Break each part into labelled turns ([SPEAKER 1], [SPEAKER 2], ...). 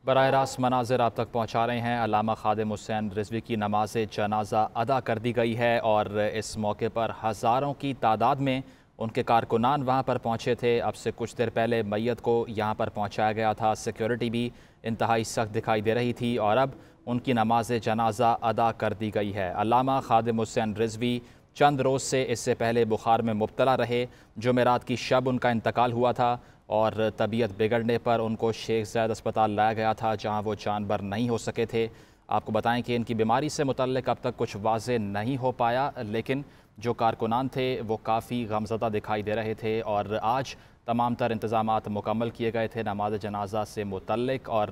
[SPEAKER 1] براہ راست مناظر آپ تک پہنچا رہے ہیں۔ علامہ خادم حسین رضوی کی نماز جنازہ ادا کر دی گئی ہے اور اس موقع پر ہزاروں کی تعداد میں ان کے کارکنان وہاں پر پہنچے تھے۔ اب سے کچھ دیر پہلے میت کو یہاں پر پہنچایا گیا تھا۔ سیکیورٹی بھی انتہائی سخت دکھائی دے رہی تھی اور اب ان کی نماز جنازہ ادا کر دی گئی ہے۔ علامہ خادم حسین رضوی چند روز سے اس سے پہلے بخار میں مبتلا رہے۔ جمعرات کی شب ان کا انتقال ہوا تھا اور طبیعت بگڑنے پر ان کو شیخ زائد اسپتال لایا گیا تھا جہاں وہ جان بر نہیں ہو سکے تھے۔ آپ کو بتائیں کہ ان کی بیماری سے متعلق اب تک کچھ واضح نہیں ہو پایا، لیکن جو کارکنان تھے وہ کافی غمزدہ دکھائی دے رہے تھے اور آج تمام تر انتظامات مکمل کیے گئے تھے نماز جنازہ سے متعلق، اور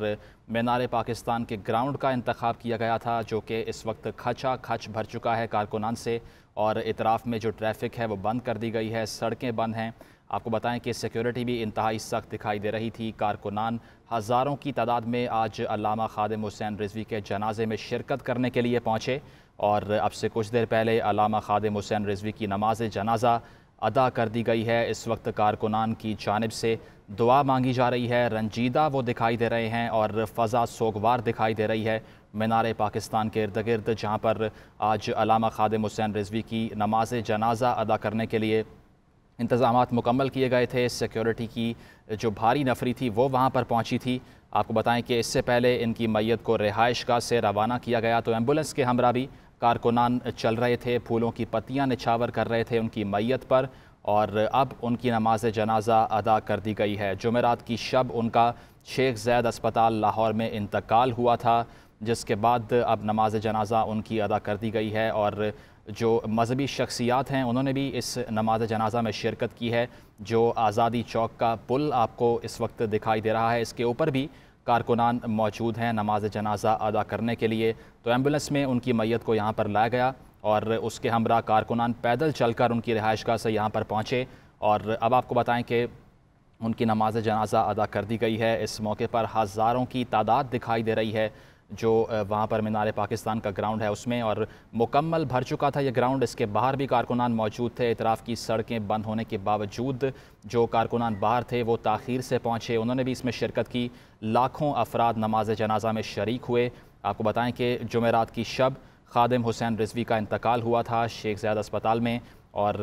[SPEAKER 1] مینار پاکستان کے گراؤنڈ کا انتخاب کیا گیا تھا جو کہ اس وقت کھچا کھچ بھر چکا ہے کارکنان سے، اور اطراف میں جو ٹریفک ہے وہ بند کر دی گئی ہے، سڑکیں بند ہیں۔ آپ کو بتائیں کہ سیکیورٹی بھی انتہائی سخت دکھائی دے رہی تھی۔ کارکنان ہزاروں کی تعداد میں آج علامہ خادم حسین رضوی کے جنازے میں شرکت کرنے کے لیے پہنچے، اور اب سے کچھ دیر پہلے علامہ خادم حسین رضوی کی نماز جنازہ ادا کر دی گئی ہے۔ اس وقت کارکنان کی جانب سے دعا مانگی جا رہی ہے، رنجیدہ وہ دکھائی دے رہے ہیں اور فضا سوگوار دکھائی دے رہی ہے مینار پاکستان کے ارد گرد، جہاں پر آج علامہ خادم حسین رضوی کی نماز جنازہ ادا کرنے کے لیے انتظامات مکمل کیے گئے تھے۔ سیکیورٹی کی جو بھاری نفری تھی وہ وہاں پر پہنچی تھی۔ آپ کو بتائیں کہ اس سے پہلے ان کی میت کو رہائش گاہ سے روانہ کیا گیا تو ایمبولنس کے ہمراہ بھی کارکنان چل رہے تھے، پھولوں کی پتیاں نچھاور کر رہے تھے ان کی میت پر، اور اب ان کی نماز جنازہ ادا کر دی گئی ہے۔ جمعرات کی شب ان کا شیخ زائد اسپتال لاہور میں انتقال ہوا تھا، جس کے بعد اب نماز جنازہ ان کی ادا کر دی گئی ہے، اور جو مذہبی شخصیات ہیں انہوں نے بھی اس نماز جنازہ میں شرکت کی ہے۔ جو آزادی چوک کا پل آپ کو اس وقت دکھائی دے رہا ہے، اس کے اوپر بھی کارکنان موجود ہیں نماز جنازہ ادا کرنے کے لیے، تو ایمبولنس میں ان کی میت کو یہاں پر لایا گیا اور اس کے ہمراہ کارکنان پیدل چل کر ان کی رہائش گاہ سے یہاں پر پہنچے، اور اب آپ کو بتائیں کہ ان کی نماز جنازہ ادا کر دی گئی ہے۔ اس موقع پر ہزاروں کی تعداد دکھائی دے رہی ہے جو وہاں پر مینار پاکستان کا گراؤنڈ ہے اس میں، اور مکمل بھر چکا تھا یہ گراؤنڈ۔ اس کے باہر بھی کارکنان موجود تھے، اطراف کی سڑکیں بند ہونے کے باوجود جو کارکنان باہر تھے وہ تاخیر سے پہنچے، انہوں نے بھی اس میں شرکت کی۔ لاکھوں افراد نماز جنازہ میں شریک ہوئے۔ آپ کو بتائیں کہ جمعرات کی شب خادم حسین رضوی کا انتقال ہوا تھا شیخ زائد اسپتال میں، اور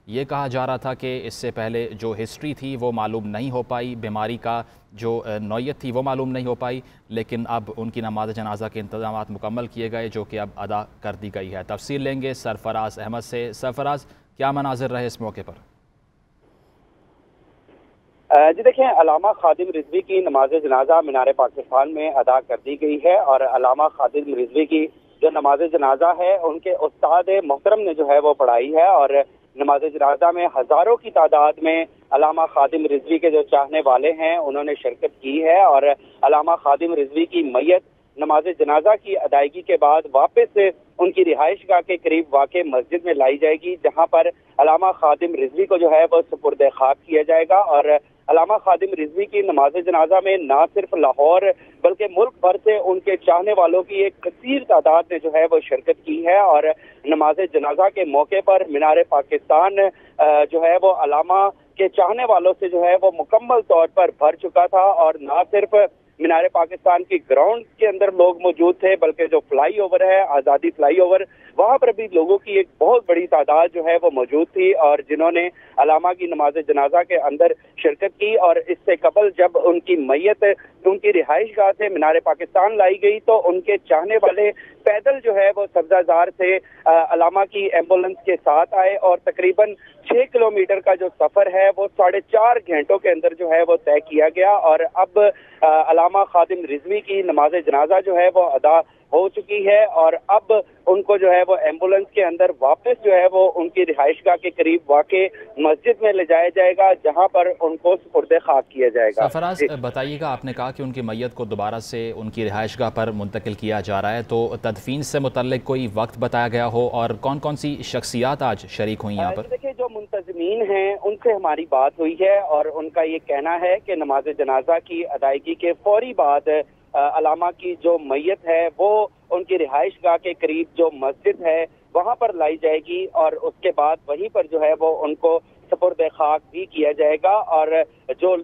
[SPEAKER 1] یہ کہا جا رہا تھا کہ اس سے پہلے جو ہسٹری تھی وہ معلوم نہیں ہو پائی، بیماری کا جو نوعیت تھی وہ معلوم نہیں ہو پائی، لیکن اب ان کی نماز جنازہ کے انتظامات مکمل کیے گئے جو کہ اب ادا کر دی گئی ہے۔ تفصیل لیں گے سرفراز احمد سے۔ سرفراز، کیا مناظر رہے اس موقع پر؟
[SPEAKER 2] جی دیکھیں، علامہ خادم رضوی کی نماز جنازہ مینار پاکستان میں ادا کر دی گئی ہے، اور علامہ خادم رضوی کی جو نماز جنازہ ہے ان کے استاد محترم نے جو ہے وہ پڑھائی ہے، اور نماز جنازہ میں ہزاروں کی تعداد میں علامہ خادم رضوی کے جو چاہنے والے ہیں انہوں نے شرکت کی ہے، اور علامہ خادم رضوی کی میت نماز جنازہ کی ادائیگی کے بعد واپس ان کی رہائش گاہ کے قریب واقع مسجد میں لائی جائے گی، جہاں پر علامہ خادم رضوی کو جو ہے وہ سپرد خاک کیا جائے گا۔ اور علامہ خادم رضوی کی نماز جنازہ میں نہ صرف لاہور بلکہ ملک بھر سے ان کے چاہنے والوں کی ایک کثیر تعداد نے جو ہے وہ شرکت کی ہے، اور نماز جنازہ کے موقع پر مینار پاکستان جو ہے وہ علامہ उनके चाहने वालों से जो है वो मुकम्मल तौर पर भर चुका था। और ना सिर्फ मीनार पाकिस्तान की ग्राउंड के अंदर लोग मौजूद थे, बल्कि जो फ्लाई ओवर है, आज़ादी फ्लाई ओवर, वहां पर भी लोगों की एक बहुत बड़ी तादाद जो है वो मौजूद थी, और जिन्होंने अलामा की नमाज जनाजा के अंदर शिरकत की। और इससे कबल जब उनकी मैयत उनकी रिहाइश गाह से मीनार पाकिस्तान लाई गई तो उनके चाहने वाले पैदल जो है वो सब्जाजार से अलामा की एम्बुलेंस के साथ आए, और तकरीबन 6 किलोमीटर का जो सफर है वो 4.5 घंटों के अंदर जो है वो तय किया गया। और अब अलामा खादिम रिजवी की नमाज जनाजा जो है वो अदा हो चुकी है, और अब उनको जो है वो एम्बुलेंस के अंदर वापस जो है वो उनकी रिहाइशगाह के करीब वाक़े मस्जिद में ले जाया जाएगा, जहां पर उनको सुपुर्द खाक किया जाएगा।
[SPEAKER 1] सरफराज, बताइएगा, आपने कहा कि उनकी मैयत को दोबारा से उनकी रिहाइशगाह पर मुंतकिल किया जा रहा है, तो तदफीन से मुतल्लिक कोई वक्त बताया गया हो और कौन कौन सी शख्सियात आज शरीक हुई यहाँ पर?
[SPEAKER 2] देखिए, जो मुंतजमीन हैं उनसे हमारी बात हुई है, और उनका ये कहना है कि नमाज जनाजा की अदायगी के फौरी बाद अलामा की जो मैयत है वो उनकी रिहाइश गाह के करीब जो मस्जिद है वहां पर लाई जाएगी, और उसके बाद वहीं पर जो है वो उनको सुपुर्द खाक भी किया जाएगा। और जो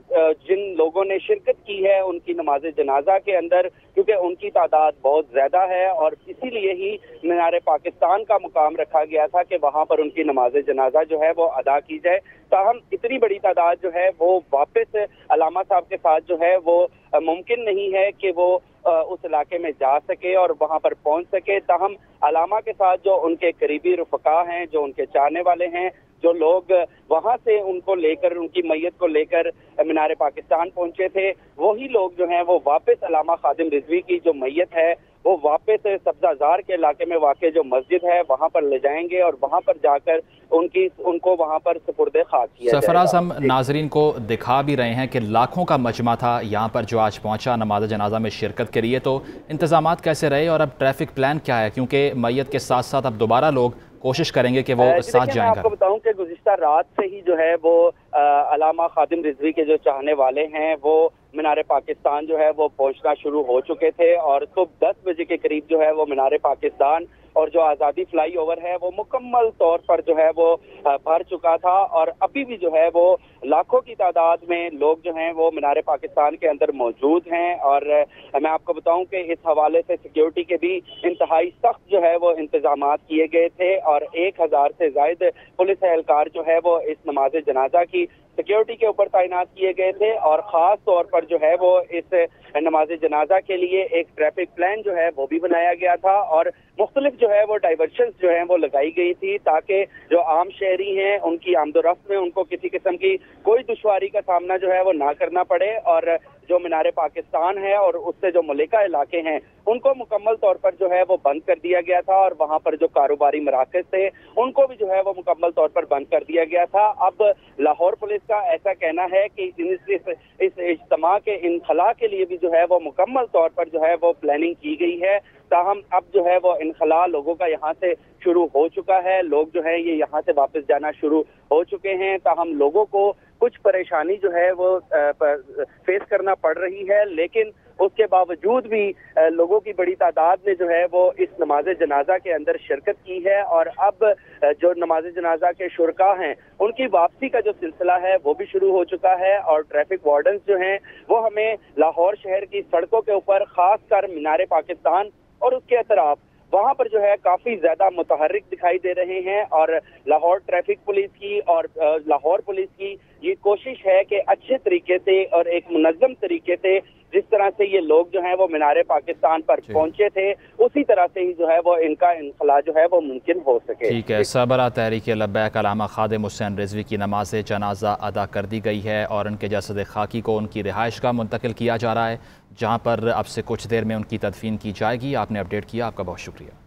[SPEAKER 2] जिन लोगों ने शिरकत की है उनकी नमाज जनाजा के अंदर, क्योंकि उनकी तादाद बहुत ज्यादा है, और इसीलिए ही मीनार पाकिस्तान का मुकाम रखा गया था कि वहां पर उनकी नमाज जनाजा जो है वो अदा की जाए। ताहम इतनी बड़ी तादाद जो है वो वापस अलामा साहब के साथ जो है वो मुमकिन नहीं है कि वो उस इलाके में जा सके और वहां पर पहुंच सके। ताहम अलामा के साथ जो उनके करीबी रुफका हैं, जो उनके चाहने वाले हैं, जो लोग वहां से उनको लेकर, उनकी मैयत को लेकर मीनार पाकिस्तान पहुंचे थे, वही लोग जो हैं वो वापस अलामा खादिम रिजवी की जो मैयत है वो वापस सब्जाजार के इलाके में वाक़े जो मस्जिद है वहां पर ले जाएंगे, और वहां पर जाकर उनको वहां पर सुपुर्द खाक किया जाएगा।
[SPEAKER 1] सरफराज, हम नाजरीन को दिखा भी रहे हैं कि लाखों का मजमा था यहाँ पर जो आज पहुंचा नमाज जनाजा में शिरकत के लिए, तो इंतजामात कैसे रहे और अब ट्रैफिक प्लान क्या है, क्योंकि मैयत के साथ साथ अब दोबारा लोग कोशिश करेंगे कि वो साथ जाएंगे?
[SPEAKER 2] मैं आपको बताऊं कि गुज़िश्ता रात से ही जो है वो अलामा खादिम रिजवी के जो चाहने वाले हैं वो मीनार पाकिस्तान जो है वो पहुंचना शुरू हो चुके थे, और सुबह 10 बजे के करीब जो है वो मीनार पाकिस्तान और जो आज़ादी फ्लाई ओवर है वो मुकम्मल तौर पर जो है वो भर चुका था। और अभी भी जो है वो लाखों की तादाद में लोग जो हैं वो मीनार पाकिस्तान के अंदर मौजूद हैं। और मैं आपको बताऊं कि इस हवाले से सिक्योरिटी के भी इंतहाई सख्त जो है वो इंतजामात किए गए थे, और 1000 से ज़ायद पुलिस एहलकार जो है वो इस नमाज जनाजा की सिक्योरिटी के ऊपर तैनात किए गए थे। और ख़ास तौर पर जो है वो इस नमाज जनाजा के लिए एक ट्रैफिक प्लान जो है वो भी बनाया गया था, और मुख्तलिफ जो है वो डाइवर्शंस जो है वो लगाई गई थी, ताकि जो आम शहरी हैं उनकी आमदोरफ्त में उनको किसी किस्म की कोई दुश्वारी का सामना जो है वो ना करना पड़े, और जो मीनार पाकिस्तान है और उससे जो मुल्लिका इलाके हैं उनको मुकम्मल तौर पर जो है वो बंद कर दिया गया था, और वहाँ पर जो कारोबारी मराकज़ थे उनको भी जो है वो मुकम्मल तौर पर बंद कर दिया गया था। अब लाहौर पुलिस का ऐसा कहना है कि इस इज्तिमा के इनखला के लिए भी जो है वो मुकम्मल तौर पर जो है वो प्लानिंग की गई है। ताहम अब जो है वो इनखला लोगों का यहाँ से शुरू हो चुका है, लोग जो है ये यहाँ से वापस जाना शुरू हो चुके हैं। ताहम लोगों को कुछ परेशानी जो है वो फेस करना पड़ रही है, लेकिन उसके बावजूद भी लोगों की बड़ी तादाद ने जो है वो इस नमाज जनाजा के अंदर शिरकत की है, और अब जो नमाज जनाजा के शुरका हैं उनकी वापसी का जो सिलसिला है वो भी शुरू हो चुका है। और ट्रैफिक वार्डन्स जो हैं वो हमें लाहौर शहर की सड़कों के ऊपर, खास कर मीनार पाकिस्तान और उसके अतराफ, वहां पर जो है काफी ज्यादा मुतहर्रिक दिखाई दे रहे हैं। और लाहौर ट्रैफिक पुलिस की और लाहौर पुलिस की ये कोशिश है कि अच्छे तरीके से और एक मुनज़्ज़म तरीके से, जिस तरह से ये लोग जो हैं वो मीनार पाकिस्तान पर पहुंचे थे, उसी तरह से ही जो है वो इनका इनखला जो है वो मुमकिन हो सके।
[SPEAKER 1] ठीक है। सरबराह तहरीक लब्बैक अलामा खादिम हुसैन रिजवी की नमाज जनाजा अदा कर दी गई है, और उनके जसद खाकी को उनकी रिहाइश का मुंतकिल किया जा रहा है, जहाँ पर अब से कुछ देर में उनकी तदफीन की जाएगी। आपने अपडेट किया, आपका बहुत शुक्रिया।